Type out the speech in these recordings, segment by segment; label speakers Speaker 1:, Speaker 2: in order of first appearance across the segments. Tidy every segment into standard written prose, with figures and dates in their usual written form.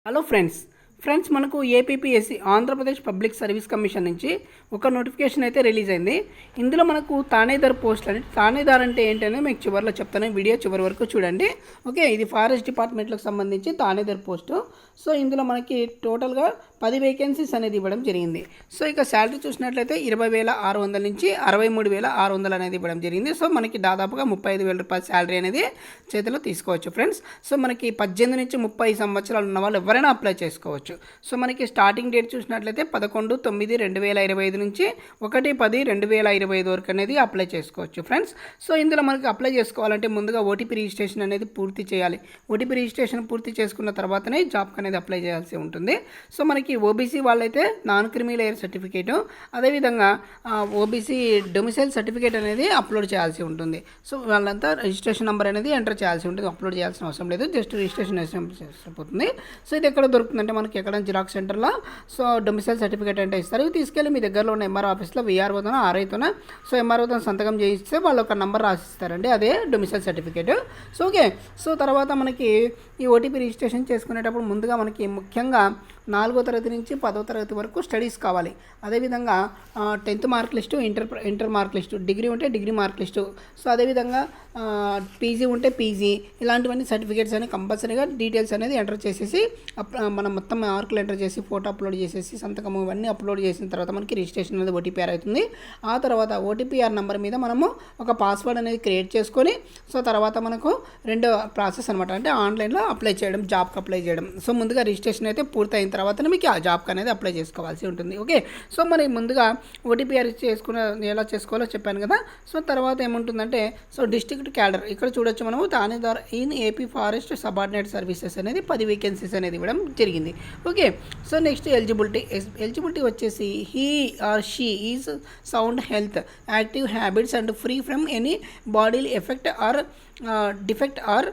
Speaker 1: Hello friends మనకు APPSC Andhra Pradesh public service commission నుంచి ఒక నోటిఫికేషన్ అయితే రిలీజ్ అయింది. ఇందులో మనకు థానేదార్ పోస్టులు అని, థానేదార్ అంటే ఏంటనేది మీకు చివరిలో చెప్తాను, వీడియో చివరి వరకు చూడండి. ఓకే, ఇది ఫారెస్ట్ డిపార్ట్మెంట్లకు సంబంధించి థానేదార్ పోస్టు. సో ఇందులో మనకి టోటల్గా 10 వేకెన్సీస్ అనేది ఇవ్వడం జరిగింది. సో ఇక శాలరీ చూసినట్లయితే 20,600 నుంచి 63,600 అనేది ఇవ్వడం జరిగింది. సో మనకి దాదాపుగా 35,000 రూపాయల శాలరీ అనేది చేతిలో తీసుకోవచ్చు ఫ్రెండ్స్. సో మనకి 18 నుంచి 30 సంవత్సరాలు ఉన్న వాళ్ళు ఎవరైనా అప్లై చేసుకోవచ్చు. సో మనకి స్టార్టింగ్ డేట్ చూసినట్లయితే 11/9/2025 నుంచి 1/10/2025 వరకు అనేది అప్లై చేసుకోవచ్చు ఫ్రెండ్స్. సో ఇందులో మనకి అప్లై చేసుకోవాలంటే ముందుగా ఓటీపీ రిజిస్ట్రేషన్ అనేది పూర్తి చేయాలి. ఓటీపీ రిజిస్ట్రేషన్ పూర్తి చేసుకున్న తర్వాతనే జాబ్కి అనేది అప్లై చేయాల్సి ఉంటుంది. సో మనకి ఓబీసీ వాళ్ళైతే నాన్ క్రిమీ లేయర్ సర్టిఫికేటు, అదేవిధంగా ఓబీసీ డొమిసైల్ సర్టిఫికేట్ అనేది అప్లోడ్ చేయాల్సి ఉంటుంది. సో వాళ్ళంతా రిజిస్ట్రేషన్ నెంబర్ అనేది ఎంటర్ చేయాల్సి ఉంటుంది, అప్లోడ్ చేయాల్సిన అవసరం లేదు, జస్ట్ రిజిస్ట్రేషన్ సరిపోతుంది. సో ఇది ఎక్కడ దొరుకుతుందంటే మనకి ఎక్కడ జిరాక్స్ సెంటర్లో సో డొమిసైల్ సర్టిఫికేట్ అంటే ఇస్తారు. ఇవి తీసుకెళ్ళి మీ దగ్గరలో ఉన్న ఎంఆర్ఓ ఆఫీస్లో వీఆర్ఓతోనో ఆర్ఐతోనో సో ఎంఆర్ఓతో సంతకం చేయిస్తే వాళ్ళు ఒక నెంబర్ రాసిస్తారండి, అదే domicile certificate. So okay, so తర్వాత మనకి ఈ ఓటీపీ రిజిస్ట్రేషన్ చేసుకునేటప్పుడు ముందుగా మనకి ముఖ్యంగా 4వ తరగతి నుంచి 10వ తరగతి వరకు స్టడీస్ కావాలి. అదేవిధంగా 10th mark list, inter mark list, degree ఉంటే డిగ్రీ మార్క్ లిస్టు, సో అదేవిధంగా పీజీ ఉంటే పీజీ, ఇలాంటివన్నీ సర్టిఫికేట్స్ అని కంపల్సరీగా డీటెయిల్స్ అనేది ఎంటర్ చేసేసి మనం మొత్తం మార్కులు ఎంటర్ చేసి ఫోటో అప్లోడ్ చేసేసి సంతకము ఇవన్నీ అప్లోడ్ చేసిన తర్వాత మనకి రిజిస్ట్రేషన్ అనేది ఓటీపీఆర్ అవుతుంది. ఆ తర్వాత ఓటీపీఆర్ నెంబర్ మీద మనము ఒక పాస్వర్డ్ అనేది క్రియేట్ చేసుకొని సో తర్వాత మనకు రెండో ప్రాసెస్ అనమాట, అంటే ఆన్లైన్లో అప్లై చేయడం, జాబ్కి అప్లై చేయడం. సో ముందుగా రిజిస్ట్రేషన్ అయితే పూర్తయిన తర్వాతనే మీకు ఆ జాబ్కి అనేది అప్లై చేసుకోవాల్సి ఉంటుంది. ఓకే, సో మరి ముందుగా ఓటీపీఆర్ ఎలా చేసుకోవాలో చెప్పాను కదా. సో తర్వాత ఏముంటుందంటే సో డిస్ట్రిక్ట్ క్యాడర్ ఇక్కడ చూడొచ్చు మనము థానేదార్ in AP forest subordinate services అనేది 10 వేకెన్సీస్ అనేది ఇవ్వడం జరిగింది. ఓకే, సో నెక్స్ట్ ఎలిజిబిలిటీ వచ్చేసి he or she is sound health, active habits and free from any body effect or defect or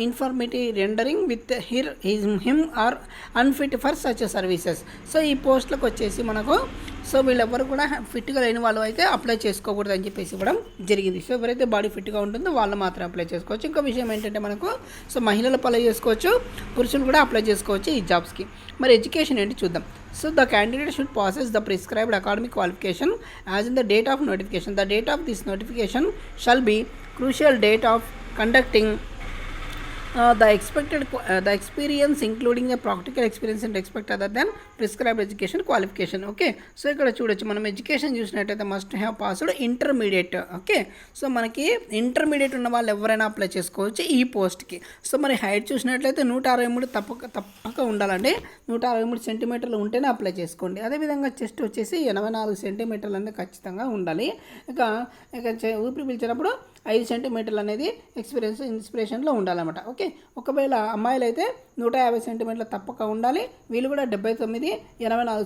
Speaker 1: infirmity rendering with him or unfit for such services. So ఈ పోస్టులకు వచ్చేసి మనకు so వీళ్ళెవరు కూడా ఫిట్గా లేని వాళ్ళు అయితే అప్లై చేసుకోకూడదు అని చెప్పేసి ఇవ్వడం జరిగింది. సో ఎవరైతే బాడీ ఫిట్గా ఉంటుందో వాళ్ళు మాత్రం అప్లై చేసుకోవచ్చు. ఇంకో విషయం ఏంటంటే మనకు సో మహిళలు అప్లై చేసుకోవచ్చు, పురుషులు కూడా అప్లై చేసుకోవచ్చు ఈ జాబ్స్కి. మరి ఎడ్యుకేషన్ ఏంటి చూద్దాం. So the candidate should possess the prescribed academic qualification as in the date of notification. The date of this notification shall be crucial date of conducting the experience including the practical experience and expect other than prescribed education qualification. Okay, so ఇక్కడ చూడొచ్చు మనం education చూసినట్టయితే must have passed intermediate. Okay, so మనకి intermediate ఉన్న వాళ్ళు ఎవరైనా apply చేసుకోవచ్చు ఈ పోస్ట్కి. సో మరి హైట్ చూసినట్లయితే 163 తప్పక ఉండాలండి, 163 సెంటీమీటర్లు ఉంటేనే అప్లై చేసుకోండి. అదేవిధంగా చెస్ట్ వచ్చేసి 84 సెంటీమీటర్లు అనేది ఖచ్చితంగా ఉండాలి. ఇక ఊపిరి పీల్చేటప్పుడు 5 సెంటీమీటర్లు అనేది ఇన్స్పిరేషన్లో ఉండాలన్నమాట. ఓకే, ఒకవేళ అమ్మాయిలు అయితే 150 సెంటీమీటర్లు తప్పక ఉండాలి, వీళ్ళు కూడా 84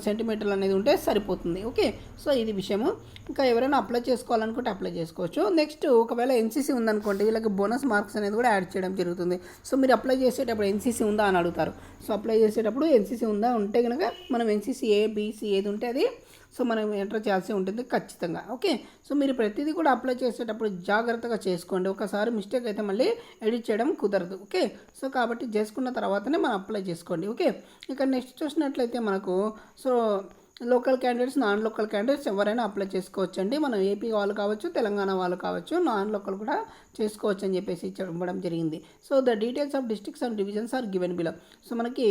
Speaker 1: సెంటీమీటర్లు అనేది ఉంటే సరిపోతుంది. ఓకే, సో ఇది విషయము. ఇంకా ఎవరైనా అప్లై చేసుకోవాలనుకుంటే అప్లై చేసుకోవచ్చు. నెక్స్ట్ ఒకవేళ ఎన్సీసీ ఉందనుకోండి, వీళ్ళకి బోనస్ మార్క్స్ అనేది కూడా యాడ్ చేయడం జరుగుతుంది. సో మీరు అప్లై చేసేటప్పుడు ఎన్సీసీ ఉందా అని అడుగుతారు. సో అప్లై చేసేటప్పుడు ఎన్సీసీ ఉందా ఉంటే కనుక మనం ఎన్సీసీ ఏ బీసీ ఏది ఉంటే అది సో మనం ఎంటర్ చేయాల్సి ఉంటుంది ఖచ్చితంగా. ఓకే, సో మీరు ప్రతిదీ కూడా అప్లై చేసేటప్పుడు జాగ్రత్తగా చేసుకోండి, ఒకసారి మిస్టేక్ అయితే మళ్ళీ ఎడిట్ చేయడం కుదరదు. ఓకే, సో కాబట్టి చేసుకున్న తర్వాతనే మనం అప్లై చేసుకోండి. ఓకే, ఇక్కడ నెక్స్ట్ చూసినట్లయితే మనకు so local candidates, non local candidates ఎవరైనా అప్లై చేసుకోవచ్చు అండి. మనం ఏపీ వాళ్ళు కావచ్చు, తెలంగాణ వాళ్ళు కావచ్చు, నాన్ లోకల్ కూడా చేసుకోవచ్చు అని చెప్పేసి ఇవ్వడం జరిగింది. So the details of districts and divisions are given below. So మనకి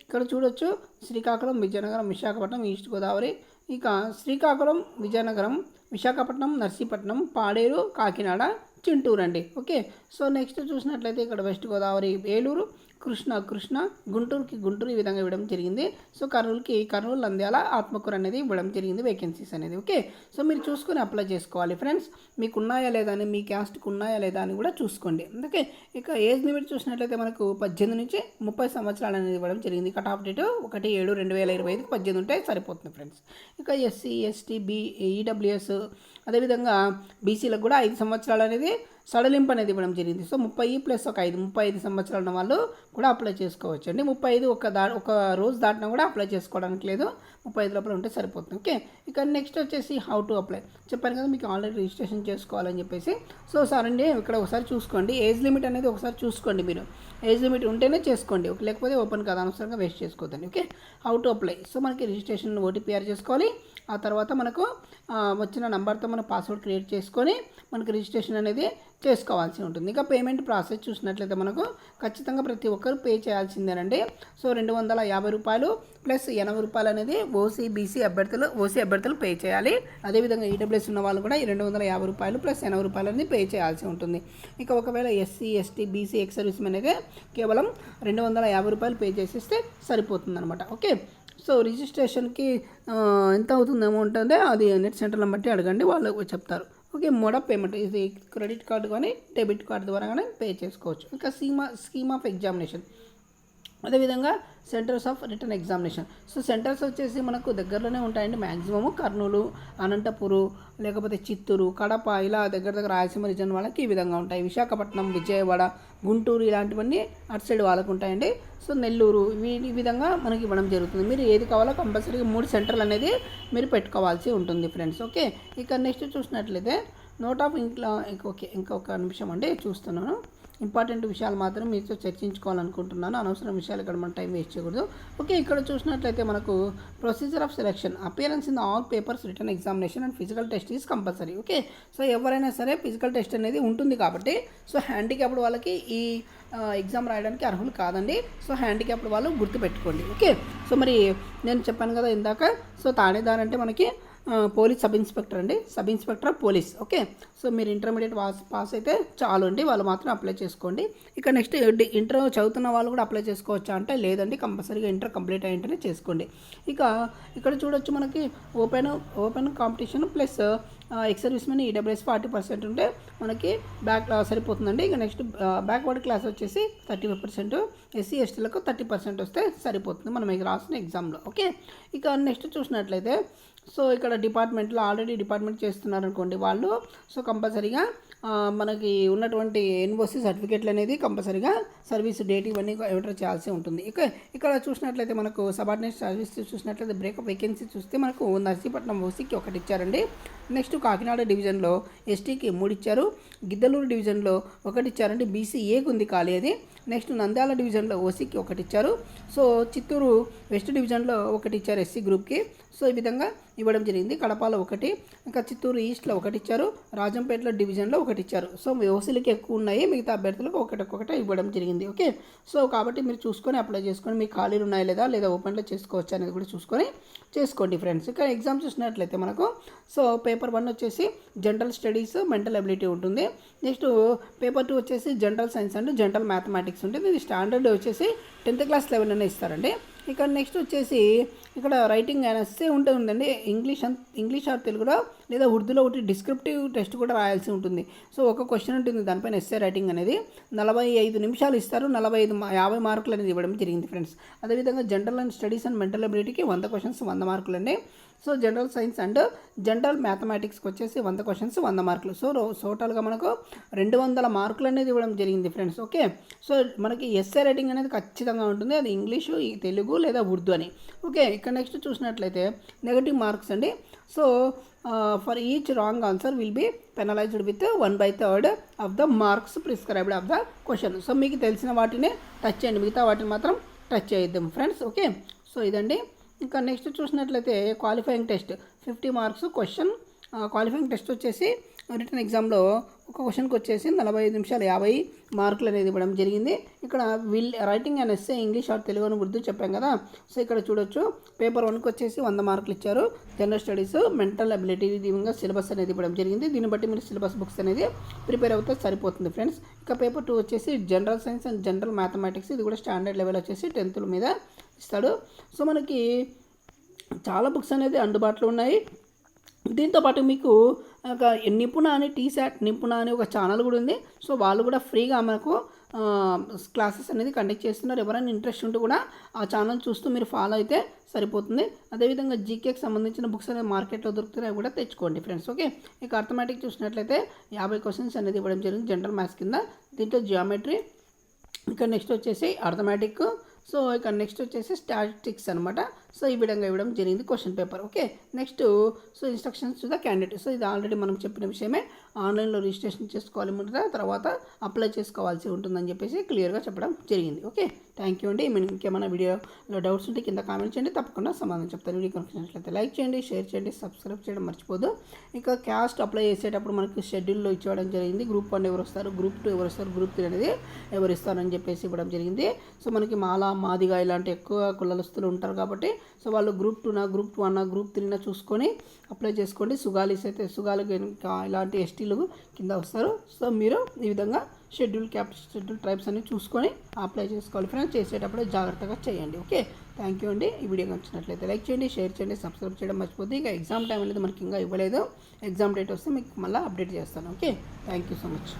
Speaker 1: ఇక్కడ చూడొచ్చు శ్రీకాకుళం, విజయనగరం, విశాఖపట్నం, ఈస్ట్ గోదావరి, ఇక శ్రీకాకుళం, విజయనగరం, విశాఖపట్నం, నర్సీపట్నం, పాడేరు, కాకినాడ, చింటూరు అండి. ఓకే, సో నెక్స్ట్ చూసినట్లయితే ఇక్కడ వెస్ట్ గోదావరి, ఏలూరు, కృష్ణ, గుంటూరు ఈ విధంగా ఇవ్వడం జరిగింది. సో కర్నూలు, నంద్యాల, ఆత్మకూరు అనేది ఇవ్వడం జరిగింది వేకెన్సీస్ అనేది. ఓకే, సో మీరు చూసుకొని అప్లై చేసుకోవాలి ఫ్రెండ్స్, మీకు ఉన్నాయా లేదా అని, మీ క్యాస్ట్కి ఉన్నాయా లేదా అని కూడా చూసుకోండి. ఓకే, ఇక ఏజ్ లిమిట్ చూసినట్లయితే మనకు 18 నుంచి 30 సంవత్సరాలు అనేది ఇవ్వడం జరిగింది. కట్ ఆఫ్ డేట్ 1/7/2025 18 ఉంటే సరిపోతుంది ఫ్రెండ్స్. ఇక ఎస్సీ, ఎస్టీ, ఈడబ్ల్యూఎస్, అదేవిధంగా బీసీలకు కూడా 5 సంవత్సరాలు అనేది సడలింపు అనేది ఇవ్వడం జరిగింది. సో 30 ప్లస్ ఒక 35 సంవత్సరాలు ఉన్న వాళ్ళు కూడా అప్లై చేసుకోవచ్చు అండి. 35 ఒక రోజు దాటినా కూడా అప్లై చేసుకోవడానికి లేదు, 35 లోపల ఉంటే సరిపోతుంది. ఓకే, ఇక నెక్స్ట్ వచ్చేసి హౌ టు అప్లై చెప్పాను కదా మీకు ఆల్రెడీ రిజిస్ట్రేషన్ చేసుకోవాలని చెప్పేసి. సో సార్ అండి ఇక్కడ ఒకసారి చూసుకోండి, ఏజ్ లిమిట్ అనేది ఒకసారి చూసుకోండి. మీరు ఏజ్ లిమిట్ ఉంటేనే చేసుకోండి, లేకపోతే ఓపెన్ కాదు, అనవసరంగా వేస్ట్ చేసుకోవద్దండి. Okay, how to apply. So మనకి రిజిస్ట్రేషన్ ఓటీపీఆర్ చేసుకోవాలి. ఆ తర్వాత మనకు వచ్చిన నెంబర్తో మన పాస్వర్డ్ క్రియేట్ చేసుకొని మనకు రిజిస్ట్రేషన్ అనేది చేసుకోవాల్సి ఉంటుంది. ఇంకా పేమెంట్ ప్రాసెస్ చూసినట్లయితే మనకు ఖచ్చితంగా ప్రతి ఒక్కరు పే చేయాల్సిందేనండి. సో 250 రూపాయలు ప్లస్ 80 రూపాయలు అనేది ఓసీ అభ్యర్థులు పే చేయాలి. అదేవిధంగా ఈడబ్ల్యూఎస్ ఉన్న వాళ్ళు కూడా 250 రూపాయలు ప్లస్ 80 రూపాయలు అనేది పే చేయాల్సి ఉంటుంది. ఇక ఒకవేళ SC ST BC ex service men అయితే కేవలం 250 రూపాయలు పే చేసేస్తే సరిపోతుంది అనమాట. ఓకే, సో రిజిస్ట్రేషన్కి ఎంత అవుతుంది అమౌంట్ అంటే అది నెట్ సెంటర్లను బట్టి అడగండి, వాళ్ళు చెప్తారు. ఓకే, మోడ్ ఆఫ్ పేమెంట్ ఇది క్రెడిట్ కార్డు కానీ డెబిట్ కార్డు ద్వారా కానీ పే చేసుకోవచ్చు. ఇంకా స్కీమ్ ఆఫ్ ఎగ్జామినేషన్, అదేవిధంగా centres of written examination. So centres వచ్చేసి మనకు దగ్గరలోనే ఉంటాయండి. మ్యాక్సిమము కర్నూలు, అనంతపురు, లేకపోతే చిత్తూరు, కడప, ఇలా దగ్గర రాయలసీమ రీజన్ వాళ్ళకి ఈ విధంగా ఉంటాయి. విశాఖపట్నం, విజయవాడ, గుంటూరు ఇలాంటివన్నీ అటు సైడ్ వాళ్ళకు ఉంటాయండి. సో నెల్లూరు ఈ విధంగా మనకి ఇవ్వడం జరుగుతుంది. మీరు ఏది కావాలో కంపల్సరీగా 3 సెంటర్లు అనేది మీరు పెట్టుకోవాల్సి ఉంటుంది ఫ్రెండ్స్. ఓకే, ఇక నెక్స్ట్ చూసినట్లయితే నోట్ ఆఫ్ ఓకే ఇంకొక నిమిషం అండి చూస్తున్నాను. ఇంపార్టెంట్ విషయాలు మాత్రం మీతో చర్చించుకోవాలనుకుంటున్నాను, అనవసరం విషయాలు ఇక్కడ మనం టైం వేస్ట్ చేయకూడదు. ఓకే, ఇక్కడ చూసినట్లయితే మనకు procedure of selection, appearance in all papers written examination and physical test is compulsory. Okay, so ఎవరైనా సరే ఫిజికల్ టెస్ట్ అనేది ఉంటుంది కాబట్టి సో హ్యాండిక్యాప్డ్ వాళ్ళకి ఈ ఎగ్జామ్ రాయడానికి అర్హులు కాదండి. సో హ్యాండిక్యాప్డ్ వాళ్ళు గుర్తుపెట్టుకోండి. ఓకే, సో మరి నేను చెప్పాను కదా ఇందాక, సో తానేదార్ అంటే మనకి పోలీస్ సబ్ ఇన్స్పెక్టర్ అండి, sub inspector police. Okay, so మీరు ఇంటర్మీడియట్ పాస్ అయితే చాలు అండి, వాళ్ళు మాత్రం అప్లై చేసుకోండి. ఇక నెక్స్ట్ ఇంటర్ చదువుతున్న వాళ్ళు కూడా అప్లై చేసుకోవచ్చా అంటే లేదండి, కంపల్సరీగా ఇంటర్ కంప్లీట్ అయ్యింటనే చేసుకోండి. ఇక ఇక్కడ చూడొచ్చు మనకి open competition plus ex service men EWS 40% ఉంటే మనకి సరిపోతుందండి. ఇక నెక్స్ట్ బ్యాక్వర్డ్ క్లాస్ వచ్చేసి 35%, ఎస్సీ ఎస్టీలకు 30% వస్తే సరిపోతుంది మనం రాసిన ఎగ్జామ్లో. ఓకే, ఇక నెక్స్ట్ చూసినట్లయితే సో ఇక్కడ డిపార్ట్మెంట్లో ఆల్రెడీ డిపార్ట్మెంట్ చేస్తున్నారనుకోండి వాళ్ళు, సో కంపల్సరీగా మనకి ఉన్నటువంటి ఎన్ఓసి సర్టిఫికేట్లు అనేది కంపల్సరీగా సర్వీస్ డేట్ ఇవన్నీ ఎంటర్ చేయాల్సి ఉంటుంది. ఇక్కడ చూసినట్లయితే మనకు సబార్డినేట్ సర్వీస్ చూసినట్లయితే బ్రేకప్ వేకెన్సీ చూస్తే మనకు నర్సీపట్నం ఓసీకి 1 ఇచ్చారండి. నెక్స్ట్ కాకినాడ డివిజన్లో ఎస్టీకి 3 ఇచ్చారు, గిద్దలూరు డివిజన్లో 1 ఇచ్చారండి, బీసీఏకి ఉంది ఖాళీ అది. నెక్స్ట్ నంద్యాల డివిజన్లో ఓసీకి 1 ఇచ్చారు. సో చిత్తూరు వెస్ట్ డివిజన్లో 1 ఇచ్చారు ఎస్సీ గ్రూప్కి. సో ఈ విధంగా ఇవ్వడం జరిగింది. కడపలో 1, ఇంకా చిత్తూరు ఈస్ట్లో 1 ఇచ్చారు, రాజంపేటలో డివిజన్లో 1 ఇచ్చారు. సో ఓసీలకి ఎక్కువ ఉన్నాయి, మిగతా అభ్యర్థులకు ఒక్కొక్కటి ఇవ్వడం జరిగింది. ఓకే, సో కాబట్టి మీరు చూసుకొని అప్లై చేసుకొని మీ ఖాళీలు ఉన్నాయా లేదా ఓపెన్లో చేసుకోవచ్చు అనేది కూడా చూసుకొని చేసుకోండి ఫ్రెండ్స్. ఇక్కడ ఎగ్జామ్ చూసినట్లయితే మనకు సో పేపర్ 1 వచ్చేసి జనరల్ స్టడీస్ మెంటల్ అబిలిటీ ఉంటుంది. నెక్స్ట్ పేపర్ 2 వచ్చేసి general science and general mathematics ఉంటుంది. ఇది స్టాండర్డ్ వచ్చేసి 10th క్లాస్ లెవెల్ అనే ఇస్తారండి. ఇక నెక్స్ట్ వచ్చేసి ఇక్కడ రైటింగ్ ఎస్సే ఉంటుందండి, ఇంగ్లీష్ ఆర్ తెలుగులో లేదా ఉర్దూలో ఒకటి డిస్క్రిప్టివ్ టెస్ట్ కూడా రాయాల్సి ఉంటుంది. సో ఒక క్వశ్చన్ ఉంటుంది దానిపైన ఎస్సే రైటింగ్ అనేది 45 నిమిషాలు ఇస్తారు, 50 మార్కులు అనేది ఇవ్వడం జరిగింది ఫ్రెండ్స్. అదేవిధంగా general and studies and mental అబిలిటీకి 100 క్వశ్చన్స్ 100 మార్కులు అండి. So general science and general మ్యాథమెటిక్స్కి వచ్చేసి 100 క్వశ్చన్స్ 100 మార్కులు. సో టోటల్గా మనకు 200 మార్కులు అనేది ఇవ్వడం జరిగింది ఫ్రెండ్స్. ఓకే, సో మనకి ఎస్సే రైటింగ్ అనేది ఖచ్చితంగా ఉంటుంది, అది ఇంగ్లీషు తెలుగు లేదా ఉర్దూ అని. ఓకే, ఇక్కడ నెక్స్ట్ చూసినట్లయితే నెగటివ్ మార్క్స్ అండి. So for each wrong answer will be penalized with 1/3 of the marks prescribed of the question. So మీకు తెలిసిన వాటిని టచ్ చేయండి, మిగతా వాటిని మాత్రం టచ్ చేయొద్దాం ఫ్రెండ్స్. ఓకే, సో ఇదండి. ఇంకా నెక్స్ట్ చూసినట్లయితే qualifying test 50 marks question. Qualifying test వచ్చేసి రిటర్న్ ఎగ్జామ్లో ఒక క్వశ్చన్కి వచ్చేసి 45 నిమిషాలు 50 మార్కులు అనేది ఇవ్వడం జరిగింది. ఇక్కడ writing and essay English are Telugu అని ఉర్దూ చెప్పాం కదా. సో ఇక్కడ చూడొచ్చు పేపర్ 1కి వచ్చేసి 100 మార్కులు ఇచ్చారు, జనరల్ స్టడీస్ మెంటల్ అబిలిటీ విధంగా సిలబస్ అనేది ఇవ్వడం జరిగింది. దీన్ని బట్టి మీరు సిలబస్ బుక్స్ అనేది ప్రిపేర్ అవుతే సరిపోతుంది ఫ్రెండ్స్. ఇక పేపర్ 2 వచ్చేసి general science and general mathematics, ఇది కూడా స్టాండర్డ్ లెవెల్ వచ్చేసి 10th మీద ఇస్తాడు. సో మనకి చాలా బుక్స్ అనేది అందుబాటులో ఉన్నాయి. దీంతోపాటు మీకు ఒక నిపుణ అని టీశాట్ నిపుణ అని ఒక ఛానల్ కూడా ఉంది. సో వాళ్ళు కూడా ఫ్రీగా మనకు క్లాసెస్ అనేది కండక్ట్ చేస్తున్నారు. ఎవరైనా ఇంట్రెస్ట్ ఉంటే కూడా ఆ ఛానల్ చూస్తూ మీరు ఫాలో అయితే సరిపోతుంది. అదేవిధంగా జీకేకి సంబంధించిన బుక్స్ అనేది మార్కెట్లో దొరుకుతున్నాయి, కూడా తెచ్చుకోండి ఫ్రెండ్స్. ఓకే, ఇక అర్థమెటిక్ చూసినట్లయితే 50 క్వశ్చన్స్ అనేది ఇవ్వడం జరిగింది జనరల్ మ్యాథ్స్ కింద. దీంట్లో జియోమెట్రీ, ఇక నెక్స్ట్ వచ్చేసి అర్థమెటిక్, సో ఇక నెక్స్ట్ వచ్చేసి స్టాటిస్టిక్స్ అనమాట. సో ఈ విధంగా ఇవ్వడం జరిగింది question paper. Okay, next so instructions to the candidate. So ఇది ఆల్రెడీ మనం చెప్పిన విషయమే. ఆన్లైన్లో రిజిస్ట్రేషన్ చేసుకోవాలి ముందు, తర్వాత అప్లై చేసుకోవాల్సి ఉంటుందని చెప్పేసి క్లియర్గా చెప్పడం జరిగింది. ఓకే, థ్యాంక్ యూ అండి. మీరు ఇంకేమైనా వీడియోలో డౌట్స్ ఉంటే కింద కామెంట్ చేయండి, తప్పకుండా సమాధానం చెప్తాను. వీడియో కనుక లైక్ చేయండి, షేర్ చేయండి, సబ్స్క్రైబ్ చేయడం మర్చిపోదు. ఇక క్యాస్ట్ అప్లై చేసేటప్పుడు మనకి షెడ్యూల్లో ఇచ్చేయడం జరిగింది. గ్రూప్ 1 ఎవరు వస్తారు, గ్రూప్ 2 ఎవరు వస్తారు, గ్రూప్ 3 అనేది ఎవరు ఇస్తారని చెప్పేసి ఇవ్వడం జరిగింది. సో మనకి మాల, మాదిగా ఇలాంటి ఎక్కువ కులస్తులు ఉంటారు కాబట్టి సో వాళ్ళు గ్రూప్ 2నా, గ్రూప్ 1నా, గ్రూప్ 3నా చూసుకొని అప్లై చేసుకోండి. సుగాలీస్ అయితే సుగాలకు ఇలాంటి ఎస్టీలు కింద వస్తారు. సో మీరు ఈ విధంగా షెడ్యూల్ క్యాస్ట్, షెడ్యూల్ ట్రైబ్స్ అన్ని చూసుకొని అప్లై చేసుకోవాలి ఫ్రెండ్స్. చేసేటప్పుడు జాగ్రత్తగా చేయండి. ఓకే, థ్యాంక్ యూ అండి. ఈ వీడియో నచ్చినట్లయితే లైక్ చేయండి, షేర్ చేయండి, సబ్స్క్రైబ్ చేయడం మర్చిపోద్ది. ఇక ఎగ్జామ్ టైం అనేది మనకి ఇంకా ఇవ్వలేదు. ఎగ్జామ్ డేట్ వస్తే మీకు మళ్ళీ అప్డేట్ చేస్తాను. Okay, thank you so much.